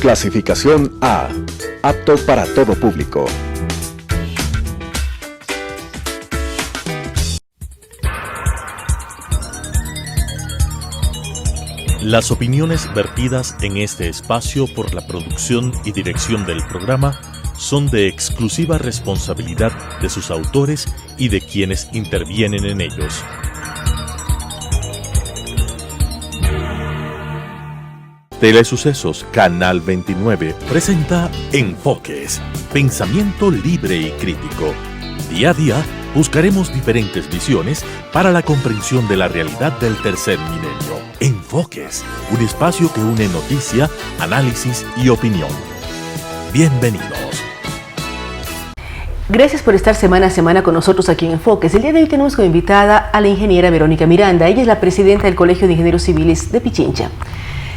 Clasificación A. Apto para todo público. Las opiniones vertidas en este espacio por la producción y dirección del programa son de exclusiva responsabilidad de sus autores y de quienes intervienen en ellos. Telesucesos Canal 29 presenta Enfoques, pensamiento libre y crítico. Día a día buscaremos diferentes visiones para la comprensión de la realidad del tercer milenio. Enfoques, un espacio que une noticia, análisis y opinión. Bienvenidos. Gracias por estar semana a semana con nosotros aquí en Enfoques. El día de hoy tenemos como invitada a la ingeniera Verónica Miranda. Ella es la presidenta del Colegio de Ingenieros Civiles de Pichincha.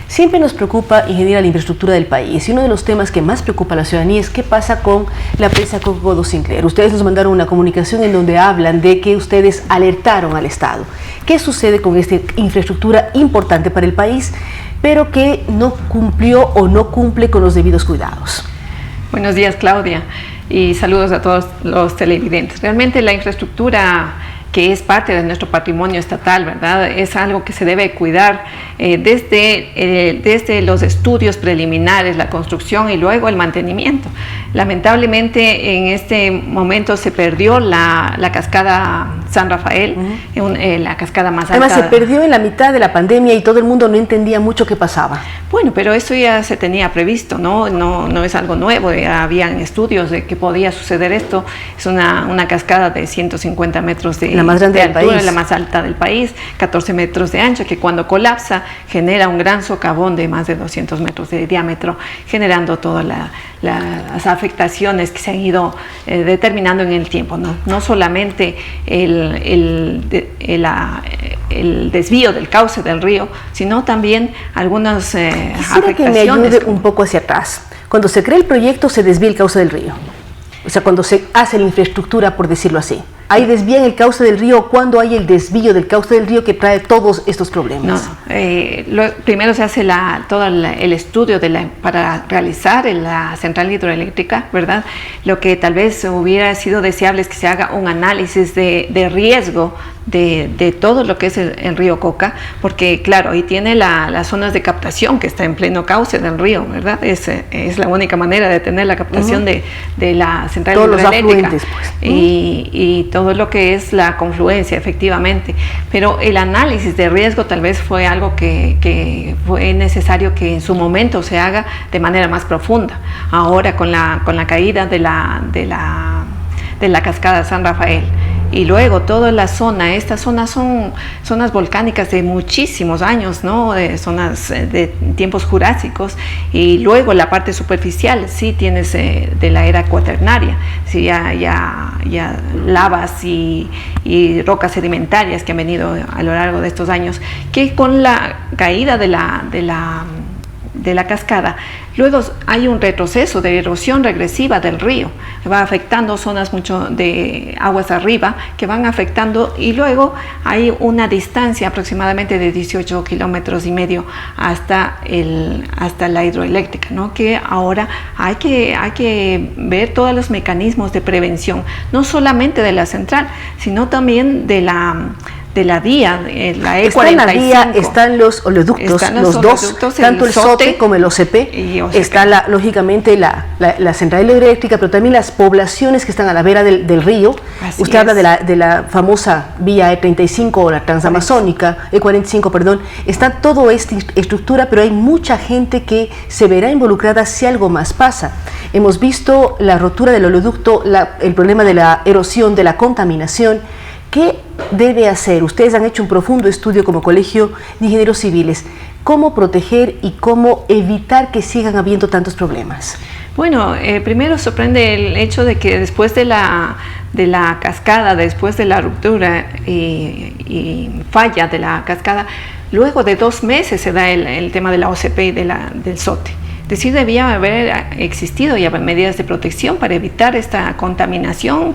Siempre nos preocupa, ingeniera, la infraestructura del país, y uno de los temas que más preocupa a la ciudadanía es qué pasa con la presa Coco-Sinclair. Ustedes nos mandaron una comunicación en donde hablan de que ustedes alertaron al Estado. ¿Qué sucede con esta infraestructura importante para el país, pero que no cumplió o no cumple con los debidos cuidados? Buenos días, Claudia, y saludos a todos los televidentes. Realmente la infraestructura que es parte de nuestro patrimonio estatal, ¿verdad? Es algo que se debe cuidar desde los estudios preliminares, la construcción y luego el mantenimiento. Lamentablemente en este momento se perdió la cascada San Rafael, la cascada más alta. Además se perdió en la mitad de la pandemia y todo el mundo no entendía mucho qué pasaba. Bueno, pero eso ya se tenía previsto, no es algo nuevo, ya habían estudios de que podía suceder esto. Es una cascada de 150 metros de más grande altura, del país. La más alta del país, 14 metros de ancho, que cuando colapsa genera un gran socavón de más de 200 metros de diámetro, generando todas las afectaciones que se han ido determinando en el tiempo. No solamente el desvío del cauce del río, sino también algunas afectaciones. Que me ayude un poco hacia atrás. Cuando se crea el proyecto se desvía el cauce del río. O sea, cuando se hace la infraestructura, por decirlo así. ¿Hay desvío en el cauce del río? ¿Cuándo hay el desvío del cauce del río que trae todos estos problemas? Primero se hace todo el estudio para realizar la central hidroeléctrica, ¿verdad? Lo que tal vez hubiera sido deseable es que se haga un análisis de riesgo de todo lo que es el río Coca, porque claro, ahí tiene las zonas de captación que está en pleno cauce del río, ¿verdad? Es la única manera de tener la captación de la central hidroeléctrica. Pues. Y todo lo que es la confluencia, efectivamente. Pero el análisis de riesgo tal vez fue algo que fue necesario que en su momento se haga de manera más profunda. Ahora con la caída de la cascada San Rafael, y luego toda estas zonas son zonas volcánicas de muchísimos años, ¿no? Zonas de tiempos jurásicos, y luego la parte superficial, sí tienes de la era cuaternaria, sí, ya lavas y rocas sedimentarias que han venido a lo largo de estos años, que con la caída de la cascada, luego hay un retroceso de erosión regresiva del río, va afectando zonas mucho de aguas arriba que van afectando, y luego hay una distancia aproximadamente de 18 kilómetros y medio hasta la hidroeléctrica, ¿no? Que ahora hay que ver todos los mecanismos de prevención, no solamente de la central, sino también de la vía, la E45. Está en la vía, están los oleoductos, los dos, tanto el SOTE como el OCP. Está lógicamente la central hidroeléctrica, pero también las poblaciones que están a la vera del río. Usted habla de la famosa vía E35 o la transamazónica, E45, perdón. Está toda esta estructura, pero hay mucha gente que se verá involucrada si algo más pasa. Hemos visto la rotura del oleoducto, el problema de la erosión, de la contaminación. ¿Qué debe hacer? Ustedes han hecho un profundo estudio como Colegio de Ingenieros Civiles. ¿Cómo proteger y cómo evitar que sigan habiendo tantos problemas? Bueno, primero sorprende el hecho de que después de la cascada, después de la ruptura y falla de la cascada, luego de 2 meses se da el tema de la OCP y del SOTE. Es decir, debía haber existido ya medidas de protección para evitar esta contaminación.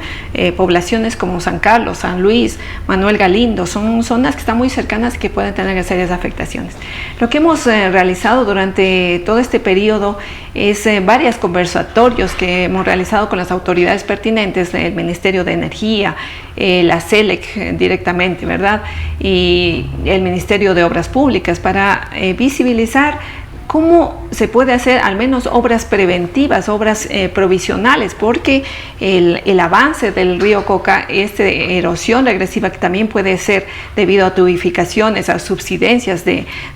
Poblaciones como San Carlos, San Luis, Manuel Galindo, son zonas que están muy cercanas y que pueden tener serias afectaciones. Lo que hemos realizado durante todo este periodo es varios conversatorios que hemos realizado con las autoridades pertinentes, el Ministerio de Energía, la CELEC directamente, ¿verdad? Y el Ministerio de Obras Públicas, para visibilizar cómo se puede hacer al menos obras preventivas, obras provisionales, porque el avance del río Coca, esta erosión regresiva que también puede ser debido a tubificaciones, a subsidencias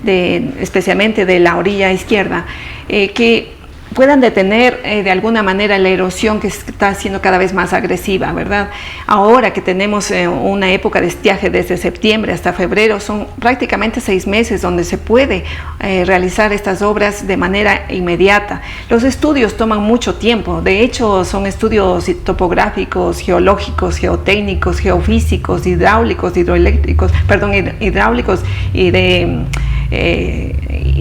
especialmente de la orilla izquierda, que puedan detener de alguna manera la erosión que está siendo cada vez más agresiva, ¿verdad? Ahora que tenemos una época de estiaje desde septiembre hasta febrero, son prácticamente 6 meses donde se puede realizar estas obras de manera inmediata. Los estudios toman mucho tiempo, de hecho son estudios topográficos, geológicos, geotécnicos, geofísicos, hidráulicos, hidráulicos y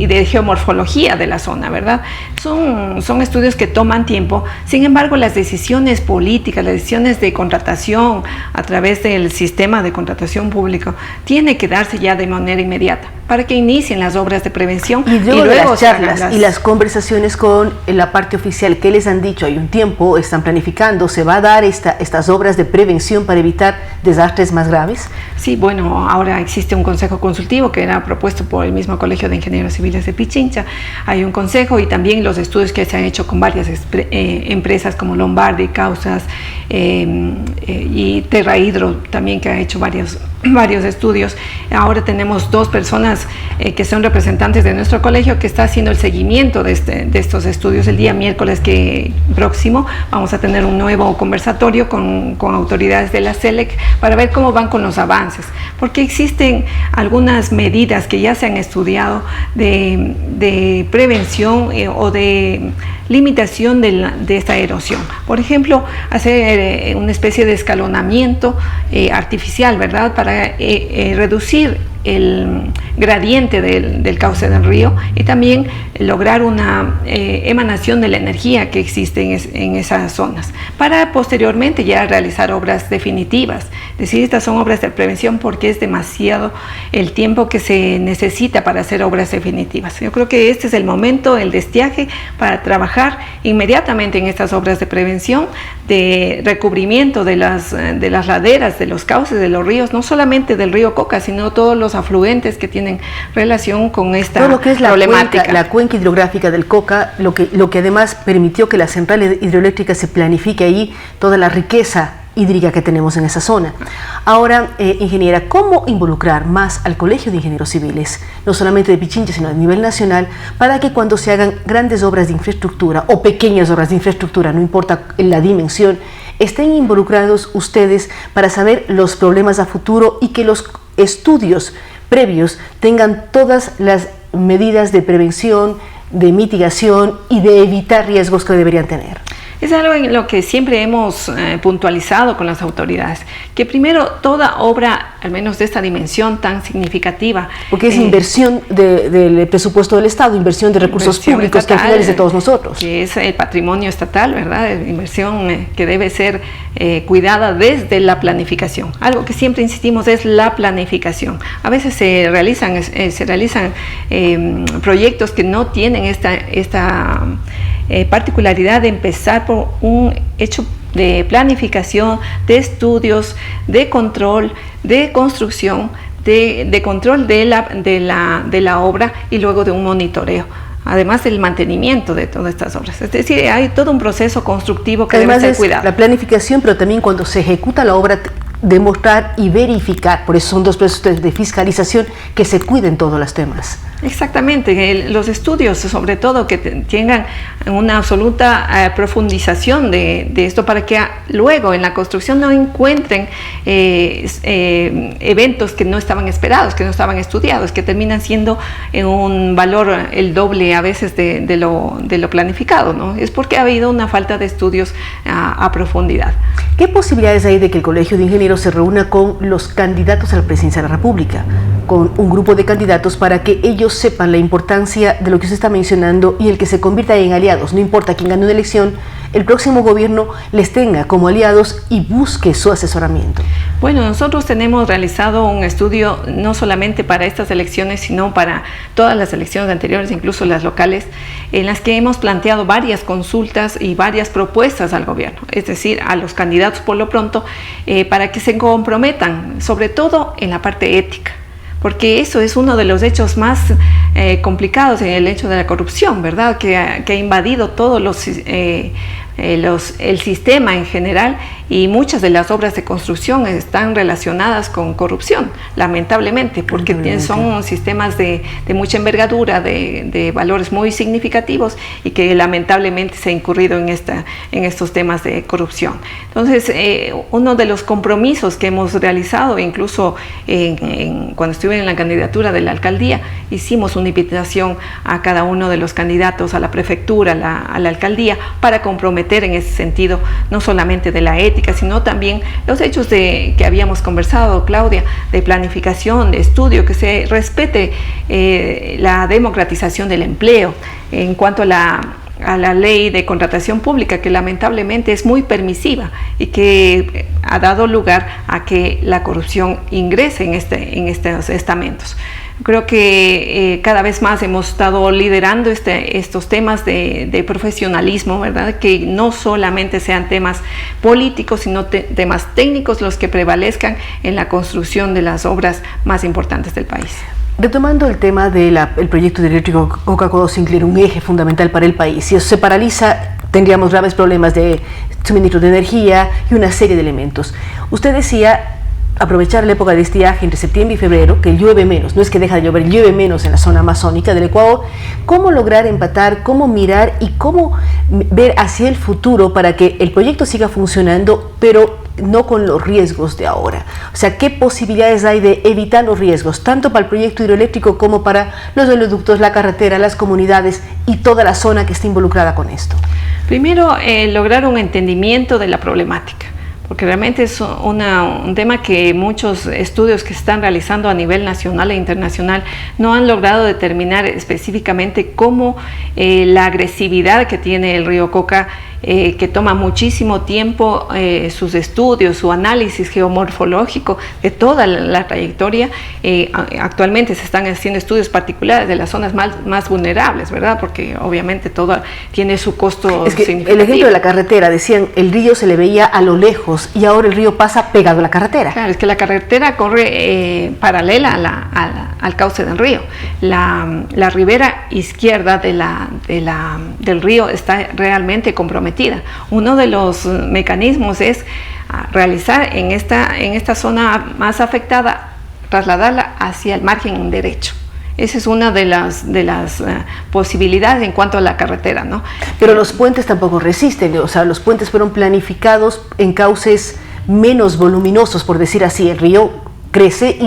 de geomorfología de la zona, ¿verdad? Son estudios que toman tiempo. Sin embargo, las decisiones políticas, las decisiones de contratación a través del sistema de contratación público tiene que darse ya de manera inmediata para que inicien las obras de prevención. Y luego las charlas y las conversaciones con la parte oficial, ¿qué les han dicho? Hay un tiempo, están planificando, ¿se va a dar estas obras de prevención para evitar desastres más graves? Sí, bueno, ahora existe un consejo consultivo que era propuesto por el mismo Colegio de Ingenieros Civiles de Pichincha. Hay un consejo y también los estudios que se han hecho con varias empresas como Lombardi, Causas y Terrahidro también, que ha hecho varios estudios. Ahora tenemos 2 personas que son representantes de nuestro colegio que está haciendo el seguimiento de estos estudios. El día miércoles próximo vamos a tener un nuevo conversatorio con autoridades de la CELEC para ver cómo van con los avances, porque existen algunas medidas que ya se han estudiado de prevención o de limitación de esta erosión. Por ejemplo, hacer una especie de escalonamiento artificial, ¿verdad?, para reducir el gradiente del cauce del río y también lograr una emanación de la energía que existe en esas zonas, para posteriormente ya realizar obras definitivas. Es decir, estas son obras de prevención porque es demasiado el tiempo que se necesita para hacer obras definitivas. Yo creo que este es el momento, el destiaje, para trabajar inmediatamente en estas obras de prevención, de recubrimiento de las laderas, de los cauces de los ríos, no solamente del río Coca, sino todos los afluentes que tienen relación con esta todo lo que es problemática. La cuenca hidrográfica del Coca, lo que además permitió que la central hidroeléctrica se planifique ahí toda la riqueza hídrica que tenemos en esa zona. Ahora, ingeniera, ¿cómo involucrar más al Colegio de Ingenieros Civiles, no solamente de Pichincha, sino a nivel nacional, para que cuando se hagan grandes obras de infraestructura o pequeñas obras de infraestructura, no importa la dimensión, estén involucrados ustedes para saber los problemas a futuro y que los estudios previos tengan todas las medidas de prevención, de mitigación y de evitar riesgos que deberían tener? Es algo en lo que siempre hemos puntualizado con las autoridades, que primero toda obra, al menos de esta dimensión tan significativa, porque es inversión del presupuesto del Estado, inversión de recursos públicos estatal, que al final es de todos nosotros. Que es el patrimonio estatal, ¿verdad? Inversión que debe ser cuidada desde la planificación. Algo que siempre insistimos es la planificación. A veces se realizan proyectos que no tienen esta particularidad de empezar por un hecho de planificación, de estudios, de control, de construcción, de control de la obra y luego de un monitoreo, además del mantenimiento de todas estas obras. Es decir, hay todo un proceso constructivo que debe ser cuidado. La planificación, pero también cuando se ejecuta la obra, demostrar y verificar, por eso son 2 procesos de fiscalización, que se cuiden todos los temas. Exactamente, los estudios sobre todo que tengan una absoluta profundización de esto, para que luego en la construcción no encuentren eventos que no estaban esperados, que no estaban estudiados, que terminan siendo un valor el doble a veces de lo planificado, ¿no? Es porque ha habido una falta de estudios a profundidad. ¿Qué posibilidades hay de que el Colegio de Ingenieros se reúna con los candidatos a la presidencia de la República? con un grupo de candidatos para que ellos sepan la importancia de lo que usted está mencionando y el que se convierta en aliados. No importa quién gane una elección, el próximo gobierno les tenga como aliados y busque su asesoramiento. Bueno, nosotros tenemos realizado un estudio no solamente para estas elecciones, sino para todas las elecciones anteriores, incluso las locales, en las que hemos planteado varias consultas y varias propuestas al gobierno, es decir, a los candidatos por lo pronto, para que se comprometan, sobre todo en la parte ética, porque eso es uno de los hechos más complicados, en el hecho de la corrupción, ¿verdad? Que ha invadido todos el sistema en general, y muchas de las obras de construcción están relacionadas con corrupción, lamentablemente, porque son sistemas de mucha envergadura, de valores muy significativos, y que lamentablemente se ha incurrido en estos temas de corrupción. Entonces, uno de los compromisos que hemos realizado, incluso cuando estuve en la candidatura de la alcaldía, hicimos una invitación a cada uno de los candidatos, a la prefectura, a la alcaldía, para comprometer en ese sentido, no solamente de la ética, sino también los hechos que habíamos conversado, Claudia, de planificación, de estudio, que se respete la democratización del empleo. En cuanto a la ley de contratación pública, que lamentablemente es muy permisiva y que ha dado lugar a que la corrupción ingrese en estos estamentos. Creo que cada vez más hemos estado liderando estos temas de profesionalismo, ¿verdad? Que no solamente sean temas políticos, sino temas técnicos los que prevalezcan en la construcción de las obras más importantes del país. Retomando el tema del proyecto hidroeléctrico Coca-Codo-Sinclair, un eje fundamental para el país, si eso se paraliza, tendríamos graves problemas de suministro de energía y una serie de elementos. Usted decía aprovechar la época de estiaje entre septiembre y febrero, que llueve menos, no es que deja de llover, llueve menos en la zona amazónica del Ecuador. ¿Cómo lograr empatar, cómo mirar y cómo ver hacia el futuro para que el proyecto siga funcionando, pero no con los riesgos de ahora? O sea, ¿qué posibilidades hay de evitar los riesgos, tanto para el proyecto hidroeléctrico como para los oleoductos, la carretera, las comunidades y toda la zona que está involucrada con esto? Primero, lograr un entendimiento de la problemática, porque realmente es un tema que muchos estudios que se están realizando a nivel nacional e internacional no han logrado determinar específicamente cómo la agresividad que tiene el río Coca, que toma muchísimo tiempo sus estudios, su análisis geomorfológico de toda la trayectoria. Actualmente se están haciendo estudios particulares de las zonas más vulnerables, ¿verdad? Porque obviamente todo tiene su costo significativo. El ejemplo de la carretera, decían, el río se le veía a lo lejos y ahora el río pasa pegado a la carretera. Claro, es que la carretera corre paralela al cauce del río. La ribera izquierda del río está realmente comprometida. Uno de los mecanismos es realizar en esta zona más afectada, trasladarla hacia el margen derecho. Esa es una de las posibilidades en cuanto a la carretera, ¿no? Pero los puentes tampoco resisten, o sea, los puentes fueron planificados en cauces menos voluminosos, por decir así. El río crece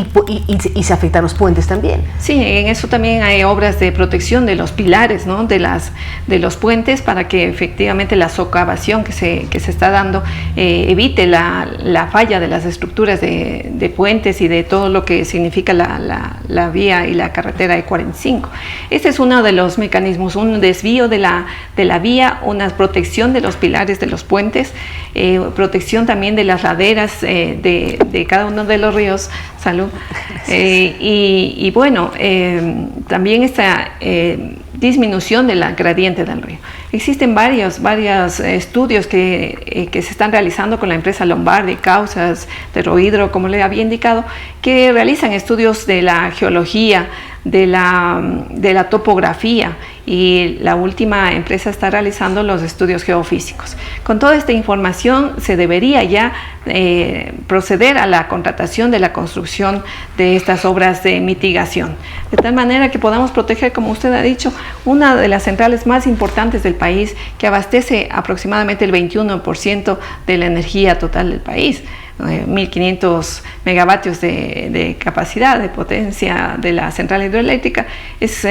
y se afectan los puentes también. Sí, en eso también hay obras de protección de los pilares, ¿no? de los puentes, para que efectivamente la socavación que se está dando evite la falla de las estructuras de puentes y de todo lo que significa la vía y la carretera E45. Este es uno de los mecanismos, un desvío de la vía, una protección de los pilares de los puentes, protección también de las laderas de cada uno de los ríos. Salud. Y bueno, también esta disminución de la gradiente del río. Existen varios estudios que se están realizando con la empresa Lombardi, Causas, Terrohidro, como le había indicado, que realizan estudios de la geología, de la topografía, y la última empresa está realizando los estudios geofísicos. Con toda esta información se debería ya proceder a la contratación de la construcción de estas obras de mitigación, de tal manera que podamos proteger, como usted ha dicho, una de las centrales más importantes del país, que abastece aproximadamente el 21% de la energía total del país. 1.500 megavatios de capacidad, de potencia de la central hidroeléctrica. Es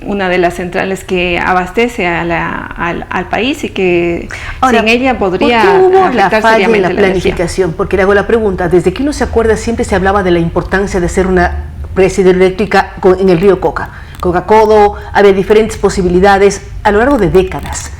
una de las centrales que abastece al país y que ahora, sin ella podría ¿por qué hubo la afectar falla en seriamente la planificación? Porque le hago la pregunta, desde que uno se acuerda siempre se hablaba de la importancia de hacer una presa hidroeléctrica en el río Coca-Codo, había diferentes posibilidades a lo largo de décadas.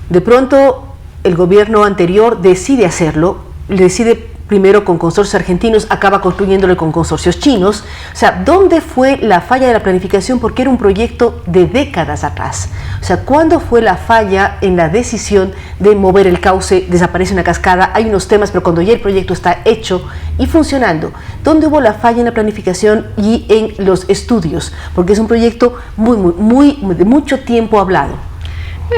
De pronto el gobierno anterior decide hacerlo, decide primero con consorcios argentinos, acaba construyéndolo con consorcios chinos. O sea, ¿dónde fue la falla de la planificación? Porque era un proyecto de décadas atrás. O sea, ¿cuándo fue la falla en la decisión de mover el cauce? Desaparece una cascada, hay unos temas, pero cuando ya el proyecto está hecho y funcionando, ¿dónde hubo la falla en la planificación y en los estudios? Porque es un proyecto de mucho tiempo hablado.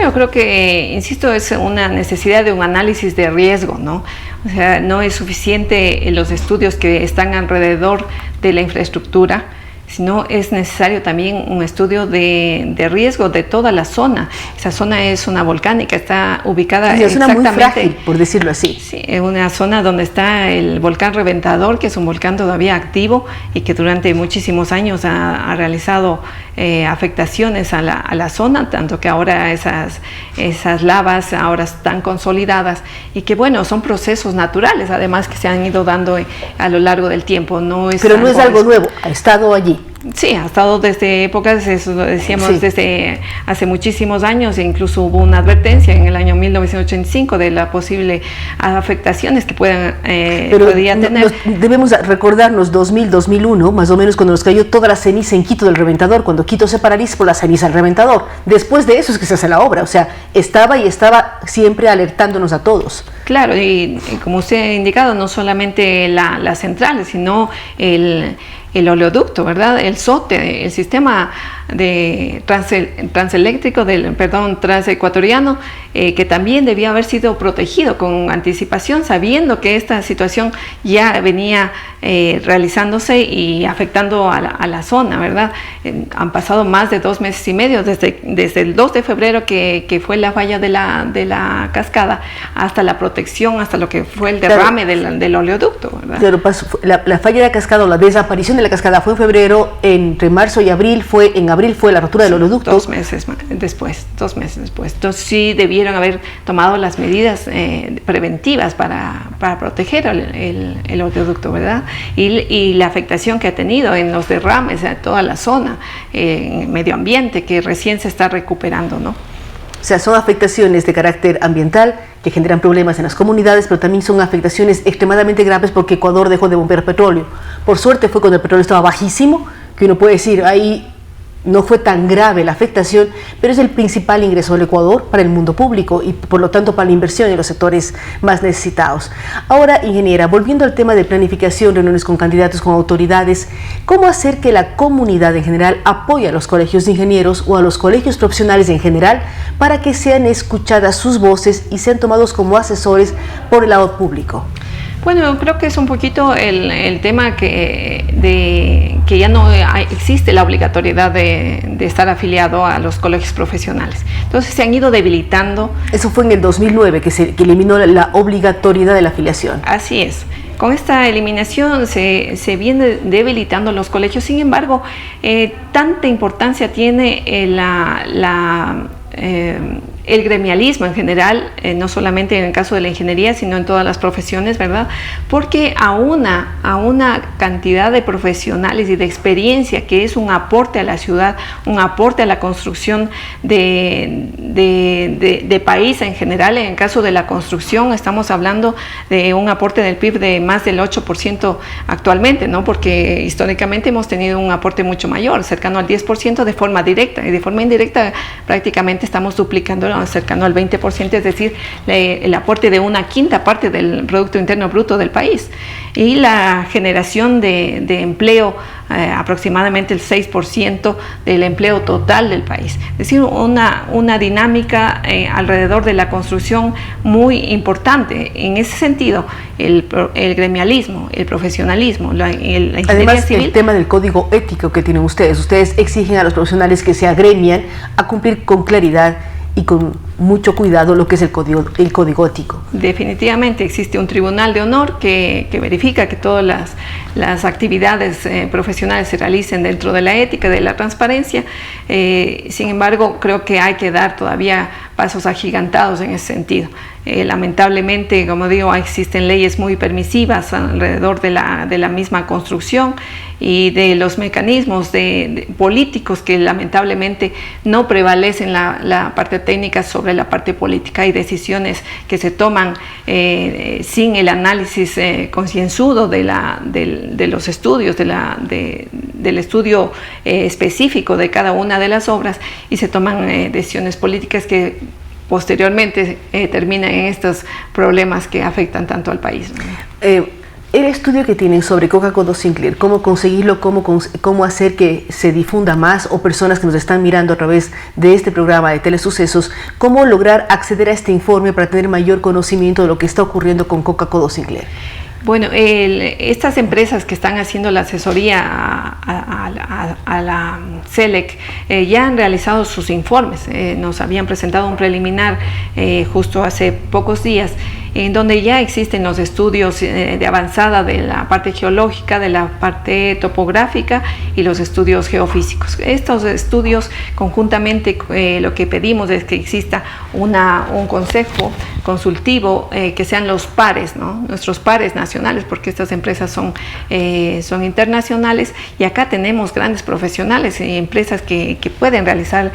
Yo creo que, insisto, es una necesidad de un análisis de riesgo, ¿no? O sea, no es suficiente los estudios que están alrededor de la infraestructura, sino es necesario también un estudio de riesgo de toda la zona. Esa zona es una volcánica, está ubicada es una muy frágil, por decirlo así. Sí, es una zona donde está el volcán Reventador, que es un volcán todavía activo y que durante muchísimos años ha realizado afectaciones a la zona, tanto que ahora esas lavas ahora están consolidadas y que bueno, son procesos naturales, además que se han ido dando a lo largo del tiempo. Pero no es algo nuevo, ha estado allí. Sí, ha estado desde épocas, eso lo decíamos, sí, desde hace muchísimos años, e incluso hubo una advertencia en el año 1985 de las posibles afectaciones que podía tener. Debemos recordarnos 2000-2001, más o menos, cuando nos cayó toda la ceniza en Quito del Reventador, cuando Quito se paraliza por la ceniza del Reventador. Después de eso es que se hace la obra, o sea, estaba siempre alertándonos a todos. Claro, y como usted ha indicado, no solamente la central, sino el oleoducto, ¿verdad? El SOTE, el sistema de transecuatoriano, que también debía haber sido protegido con anticipación, sabiendo que esta situación ya venía realizándose y afectando a la zona, ¿verdad? Han pasado más de 2 meses y medio desde el 2 de febrero que fue la falla de la cascada hasta la protección, hasta lo que fue el derrame del oleoducto, ¿verdad? Pero la falla de la cascada o la desaparición de la cascada fue en febrero, entre marzo y abril en abril fue la rotura del oleoducto. 2 meses después. Entonces sí debieron haber tomado las medidas preventivas para proteger el oleoducto, ¿verdad? Y la afectación que ha tenido en los derrames en toda la zona, en el medio ambiente, que recién se está recuperando, ¿no? O sea, son afectaciones de carácter ambiental que generan problemas en las comunidades, pero también son afectaciones extremadamente graves porque Ecuador dejó de bombear petróleo. Por suerte fue cuando el petróleo estaba bajísimo, que uno puede decir, ahí no fue tan grave la afectación, pero es el principal ingreso del Ecuador para el mundo público y por lo tanto para la inversión en los sectores más necesitados. Ahora, ingeniera, volviendo al tema de planificación, reuniones con candidatos, con autoridades, ¿cómo hacer que la comunidad en general apoye a los colegios de ingenieros o a los colegios profesionales en general para que sean escuchadas sus voces y sean tomados como asesores por el lado público? Bueno, creo que es un poquito el tema que ya no existe la obligatoriedad de estar afiliado a los colegios profesionales. Entonces se han ido debilitando. Eso fue en el 2009 que eliminó la obligatoriedad de la afiliación. Así es. Con esta eliminación se viene debilitando los colegios. Sin embargo, tanta importancia tiene el gremialismo en general, no solamente en el caso de la ingeniería, sino en todas las profesiones, ¿verdad? Porque a una cantidad de profesionales y de experiencia que es un aporte a la ciudad, un aporte a la construcción de país en general. En el caso de la construcción estamos hablando de un aporte del PIB de más del 8% actualmente, ¿no? Porque históricamente hemos tenido un aporte mucho mayor, cercano al 10% de forma directa, y de forma indirecta prácticamente estamos duplicando cercano al 20%, es decir, el aporte de 1/5 parte del Producto Interno Bruto del país, y la generación de empleo, aproximadamente el 6% del empleo total del país. Es decir, una dinámica alrededor de la construcción muy importante. En ese sentido, el gremialismo, el profesionalismo, la ingeniería Además, civil. el tema del código ético que tienen ustedes exigen a los profesionales que se agremian a cumplir con claridad y con mucho cuidado lo que es el código ético. Definitivamente existe un tribunal de honor que verifica que todas las actividades profesionales se realicen dentro de la ética, de la transparencia. Sin embargo, creo que hay que dar todavía pasos agigantados en ese sentido. Lamentablemente, como digo, existen leyes muy permisivas alrededor de la misma construcción y de los mecanismos políticos que lamentablemente no prevalecen la parte técnica sobre la parte política. Hay decisiones que se toman sin el análisis concienzudo de los estudios, del estudio específico de cada una de las obras, y se toman decisiones políticas que posteriormente terminan en estos problemas que afectan tanto al país. El estudio que tienen sobre Coca-Cola Sinclair, cómo conseguirlo, cómo hacer que se difunda más, o personas que nos están mirando a través de este programa de Telesucesos, cómo lograr acceder a este informe para tener mayor conocimiento de lo que está ocurriendo con Coca-Cola Sinclair. Bueno, estas empresas que están haciendo la asesoría a la CELEC ya han realizado sus informes. Nos habían presentado un preliminar justo hace pocos días, en donde ya existen los estudios de avanzada de la parte geológica, de la parte topográfica y los estudios geofísicos. Estos estudios, conjuntamente, lo que pedimos es que exista un consejo consultivo, que sean los pares, ¿no? Nuestros pares nacionales, porque estas empresas son internacionales, y acá tenemos grandes profesionales y empresas que pueden realizar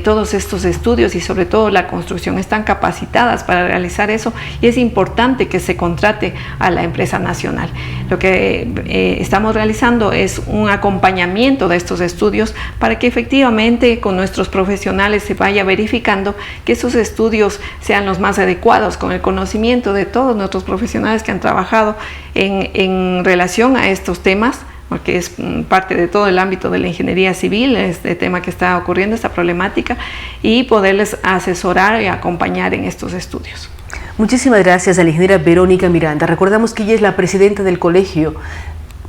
todos estos estudios, y sobre todo la construcción están capacitadas para realizar eso, y es importante que se contrate a la empresa nacional. Lo que estamos realizando es un acompañamiento de estos estudios para que efectivamente con nuestros profesionales se vaya verificando que esos estudios sean los más adecuados, con el conocimiento de todos nuestros profesionales que han trabajado en relación a estos temas, porque es parte de todo el ámbito de la ingeniería civil, este tema que está ocurriendo, esta problemática, y poderles asesorar y acompañar en estos estudios. Muchísimas gracias a la ingeniera Verónica Miranda. Recordamos que ella es la presidenta del Colegio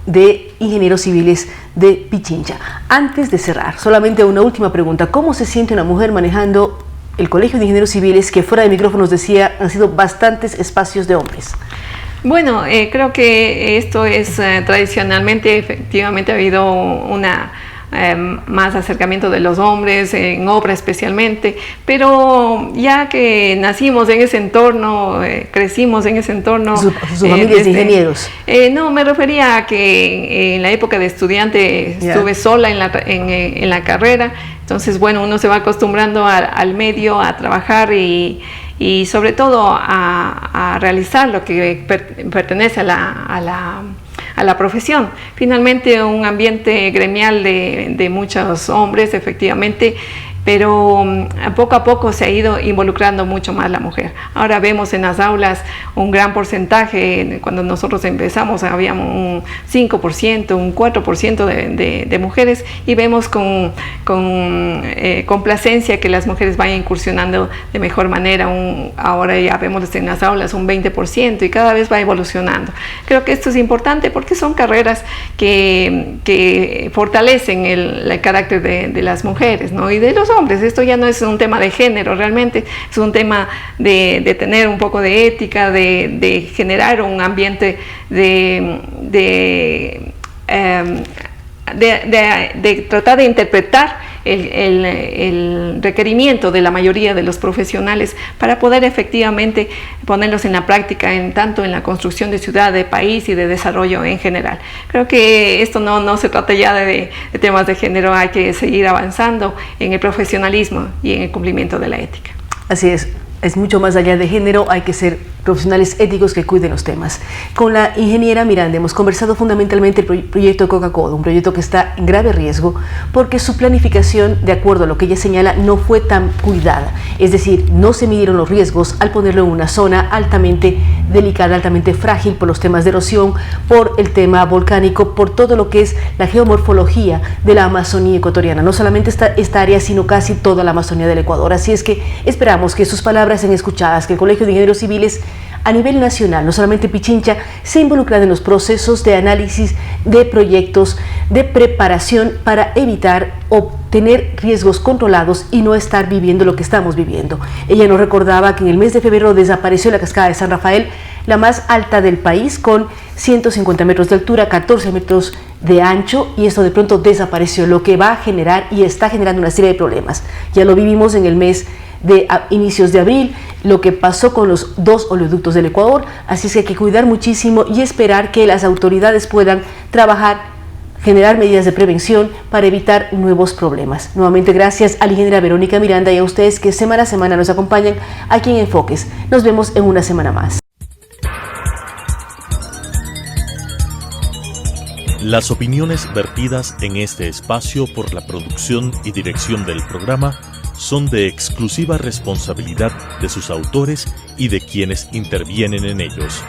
de Ingenieros Civiles de Pichincha. Antes de cerrar, solamente una última pregunta. ¿Cómo se siente una mujer manejando el Colegio de Ingenieros Civiles, que fuera de micrófonos decía han sido bastantes espacios de hombres? Bueno, creo que esto es tradicionalmente, efectivamente ha habido más acercamiento de los hombres, en obra especialmente, pero ya que nacimos en ese entorno, crecimos en ese entorno. ¿Su familia es de ingenieros? No, me refería a que en la época de estudiante estuve sola en la carrera, entonces bueno, uno se va acostumbrando al medio, a trabajar y sobre todo a realizar lo que pertenece a la profesión. Finalmente un ambiente gremial de muchos hombres, efectivamente, pero poco a poco se ha ido involucrando mucho más la mujer. Ahora vemos en las aulas un gran porcentaje. Cuando nosotros empezamos había un 5%, un 4% de mujeres, y vemos con complacencia que las mujeres vayan incursionando de mejor manera. Ahora ya vemos en las aulas un 20% y cada vez va evolucionando. Creo que esto es importante porque son carreras que fortalecen el carácter de las mujeres, ¿no? Y de los hombres. Esto ya no es un tema de género, realmente es un tema de tener un poco de ética, de generar un ambiente de tratar de interpretar el requerimiento de la mayoría de los profesionales para poder efectivamente ponerlos en la práctica, tanto en la construcción de ciudad, de país y de desarrollo en general. Creo que esto no se trata ya de temas de género, hay que seguir avanzando en el profesionalismo y en el cumplimiento de la ética. Así es mucho más allá de género, hay que ser profesionales éticos que cuiden los temas. Con la ingeniera Miranda hemos conversado fundamentalmente el proyecto de Coca-Cola, un proyecto que está en grave riesgo porque su planificación, de acuerdo a lo que ella señala, no fue tan cuidada. Es decir, no se midieron los riesgos al ponerlo en una zona altamente delicada, altamente frágil por los temas de erosión, por el tema volcánico, por todo lo que es la geomorfología de la Amazonía ecuatoriana. No solamente esta área, sino casi toda la Amazonía del Ecuador. Así es que esperamos que sus palabras sean escuchadas, que el Colegio de Ingenieros Civiles a nivel nacional, no solamente Pichincha, se involucra en los procesos de análisis de proyectos de preparación para evitar o tener riesgos controlados y no estar viviendo lo que estamos viviendo. Ella nos recordaba que en el mes de febrero desapareció la cascada de San Rafael, la más alta del país, con 150 metros de altura, 14 metros de ancho, y esto de pronto desapareció, lo que va a generar y está generando una serie de problemas. Ya lo vivimos en el mes de inicios de abril, lo que pasó con los 2 oleoductos del Ecuador, así es que hay que cuidar muchísimo y esperar que las autoridades puedan trabajar, generar medidas de prevención para evitar nuevos problemas. Nuevamente gracias a la ingeniera Verónica Miranda y a ustedes que semana a semana nos acompañan aquí en Enfoques. Nos vemos en una semana más. Las opiniones vertidas en este espacio por la producción y dirección del programa son de exclusiva responsabilidad de sus autores y de quienes intervienen en ellos.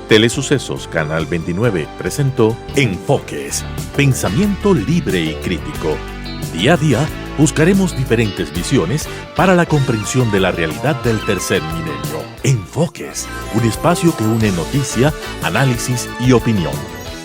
Telesucesos Canal 29 presentó Enfoques, pensamiento libre y crítico. Día a día buscaremos diferentes visiones para la comprensión de la realidad del tercer milenio. Enfoques, un espacio que une noticia, análisis y opinión.